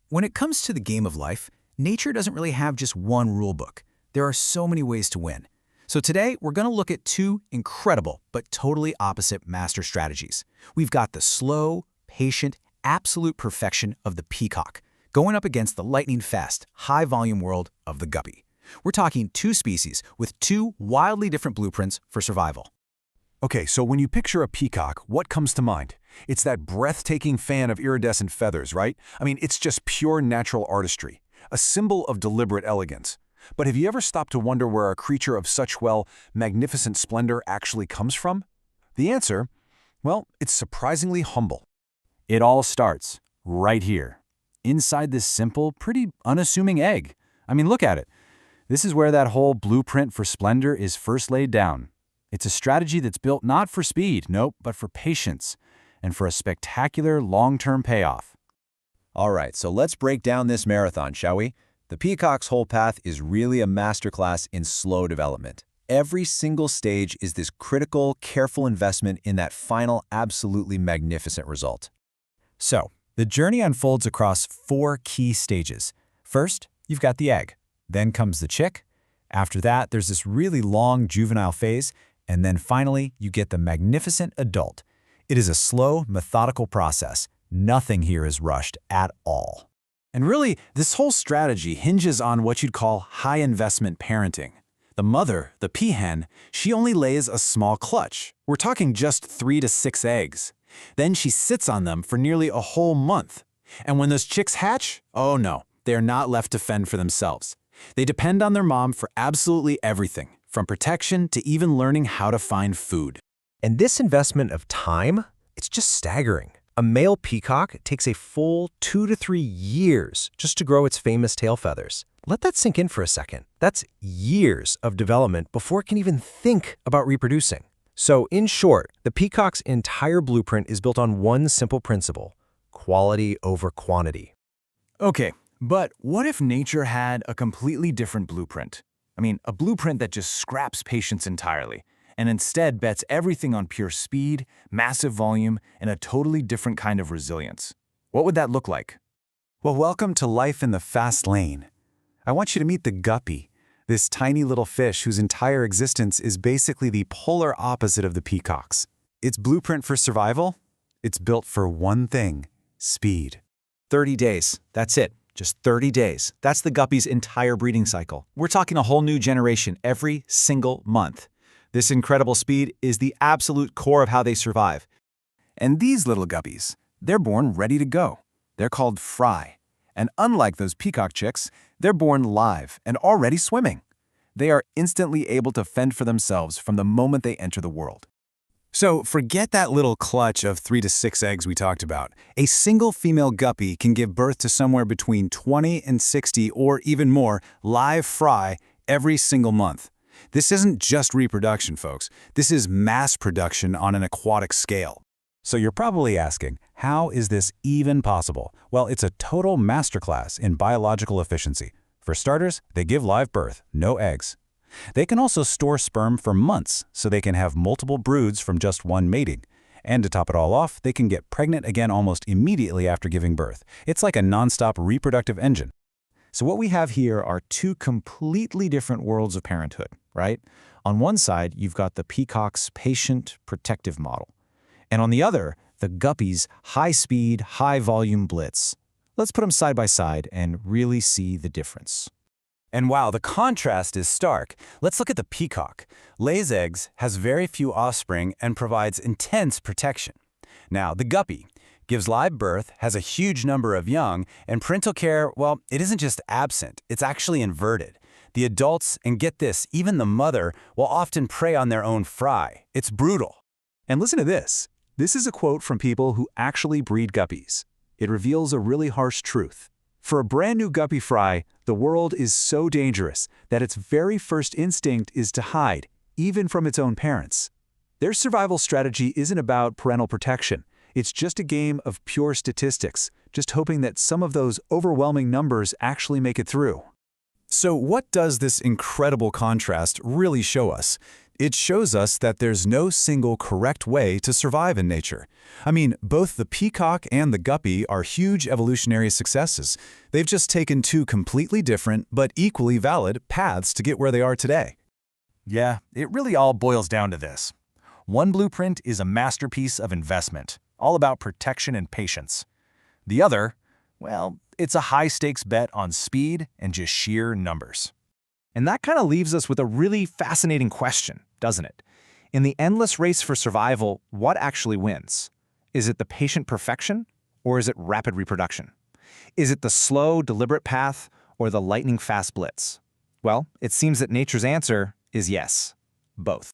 When it comes to the game of life, nature doesn't really have just one rule book. There are so many ways to win. So today, we're going to look at two incredible but totally opposite master strategies. We've got the slow, patient, absolute perfection of the peacock, going up against the lightning-fast, high-volume world of the guppy. We're talking two species with two wildly different blueprints for survival. Okay, so when you picture a peacock, what comes to mind? It's that breathtaking fan of iridescent feathers, right? I mean, it's just pure natural artistry, a symbol of deliberate elegance. But have you ever stopped to wonder where a creature of such, well, magnificent splendor actually comes from? The answer? Well, it's surprisingly humble. It all starts right here, inside this simple, pretty unassuming egg. I mean, look at it. This is where that whole blueprint for splendor is first laid down. It's a strategy that's built not for speed, nope, but for patience, and for a spectacular long-term payoff. All right, so let's break down this marathon, shall we? The peacock's whole path is really a masterclass in slow development. Every single stage is this critical, careful investment in that final, absolutely magnificent result. So, the journey unfolds across four key stages. First, you've got the egg. Then comes the chick. After that, there's this really long juvenile phase. And then finally, you get the magnificent adult. It is a slow, methodical process. Nothing here is rushed at all. And really, this whole strategy hinges on what you'd call high-investment parenting. The mother, the peahen, she only lays a small clutch. We're talking just 3 to 6 eggs. Then she sits on them for nearly a whole month. And when those chicks hatch, oh no, they are not left to fend for themselves. They depend on their mom for absolutely everything, from protection to even learning how to find food. And this investment of time, it's just staggering. A male peacock takes a full 2 to 3 years just to grow its famous tail feathers. Let that sink in for a second. That's years of development before it can even think about reproducing. So in short, the peacock's entire blueprint is built on one simple principle: quality over quantity. Okay, but what if nature had a completely different blueprint? I mean, a blueprint that just scraps patience entirely, and instead bets everything on pure speed, massive volume, and a totally different kind of resilience. What would that look like? Well, welcome to life in the fast lane. I want you to meet the guppy, this tiny little fish whose entire existence is basically the polar opposite of the peacock's. Its blueprint for survival? It's built for one thing: speed. 30 days, that's it. Just 30 days. That's the guppy's entire breeding cycle. We're talking a whole new generation every single month. This incredible speed is the absolute core of how they survive. And these little guppies, they're born ready to go. They're called fry. And unlike those peacock chicks, they're born live and already swimming. They are instantly able to fend for themselves from the moment they enter the world. So forget that little clutch of 3 to 6 eggs we talked about. A single female guppy can give birth to somewhere between 20 and 60 or even more live fry every single month. This isn't just reproduction, folks. This is mass production on an aquatic scale. So you're probably asking, how is this even possible? Well, it's a total masterclass in biological efficiency. For starters, they give live birth, no eggs. They can also store sperm for months, so they can have multiple broods from just one mating. And to top it all off, they can get pregnant again almost immediately after giving birth. It's like a nonstop reproductive engine. So what we have here are two completely different worlds of parenthood, right? On one side, you've got the peacock's patient, protective model. And on the other, the guppy's high-speed, high-volume blitz. Let's put them side by side and really see the difference. And wow, the contrast is stark. Let's look at the peacock. Lays eggs, has very few offspring, and provides intense protection. Now, the guppy gives live birth, has a huge number of young, and parental care, well, it isn't just absent, it's actually inverted. The adults, and get this, even the mother, will often prey on their own fry. It's brutal. And listen to this. This is a quote from people who actually breed guppies. It reveals a really harsh truth. For a brand new guppy fry, the world is so dangerous that its very first instinct is to hide, even from its own parents. Their survival strategy isn't about parental protection. It's just a game of pure statistics, just hoping that some of those overwhelming numbers actually make it through. So what does this incredible contrast really show us? It shows us that there's no single correct way to survive in nature. I mean, both the peacock and the guppy are huge evolutionary successes. They've just taken two completely different but equally valid paths to get where they are today. Yeah, it really all boils down to this. One blueprint is a masterpiece of investment, all about protection and patience. The other, well, it's a high-stakes bet on speed and just sheer numbers. And that kind of leaves us with a really fascinating question, doesn't it? In the endless race for survival, what actually wins? Is it the patient perfection, or is it rapid reproduction? Is it the slow, deliberate path, or the lightning-fast blitz? Well, it seems that nature's answer is yes, both.